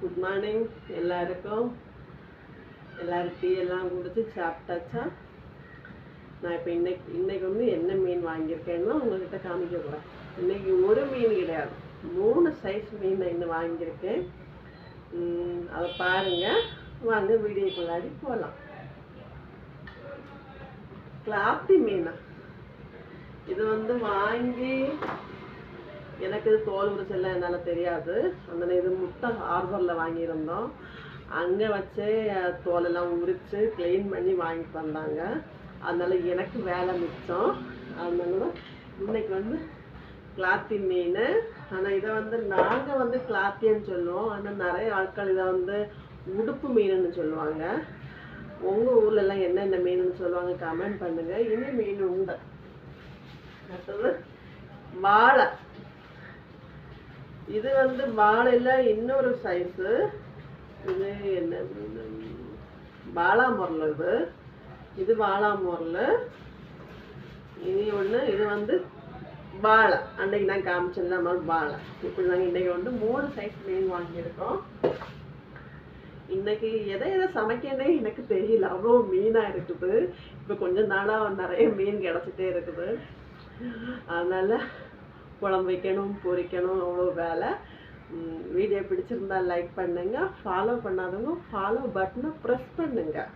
Good morning எல்லாருக்கும். எல்லாரும் tea எல்லாம் குடிச்சு சாப்பிட்டாச்சா? நான் இப்போ இன்னைக்கு வந்து என்ன மீன் வாங்கியிருக்கேன்னா உங்ககிட்ட காமிக்க போகிறேன். இன்னைக்கு ஒரு மீன் கிடையாது, 3 சைஸ் மீன் நான் இன்னும் வாங்கியிருக்கேன். அதை பாருங்க, வாங்க வீடியோக்குள்ளாடி போகலாம். கிளாத்தி மீனா இது வந்து வாங்கி எனக்கு இது தோல் உரிச்செல்லாம் என்னால் தெரியாது. அந்த இது முட்டை ஹார்பரில் வாங்கியிருந்தோம். அங்கே வச்சே தோலெல்லாம் உரித்து க்ளீன் பண்ணி வாங்கிட்டு வந்தாங்க. அதனால் எனக்கு வேலை மிச்சம். அதனால தான் இன்னைக்கு வந்து கிளாத்தி மீன். ஆனால் இதை வந்து நாங்கள் வந்து கிளாத்தின்னு சொல்லுவோம். ஆனால் நிறைய ஆட்கள் இதை வந்து உடுப்பு மீனுன்னு சொல்லுவாங்க. உங்கள் ஊர்லெல்லாம் என்னென்ன மீனுன்னு சொல்லுவாங்க கமெண்ட் பண்ணுங்கள். இனி மீன் உண்டு. அடுத்தது வாழை. இது வந்து வாழையில் இன்னொரு சைஸு. இது என்ன மீன்? வாழாமுரல். இது வாழாமுரல். இனி ஒன்று இது வந்து வாழை. அன்னைக்கு நான் காமிச்சிருந்த மாதிரி வாழை. இப்படி நாங்கள் இன்றைக்கி வந்து 3 சைஸ் மீன் வாங்கியிருக்கோம். இன்னைக்கு எதை சமைக்கனே எனக்கு தெரியல, அவ்வளோ மீனாக இருக்குது. இப்போ கொஞ்சம் நாளாக நிறைய மீன் கிடச்சிட்டே இருக்குது. அதனால் குழம்பு வைக்கணும், பொரிக்கணும், அவ்வளோ வேலை. வீடியோ பிடிச்சிருந்தா லைக் பண்ணுங்கள். ஃபாலோ பண்ணாதவங்க ஃபாலோ பட்டனை ப்ரெஸ் பண்ணுங்கள்.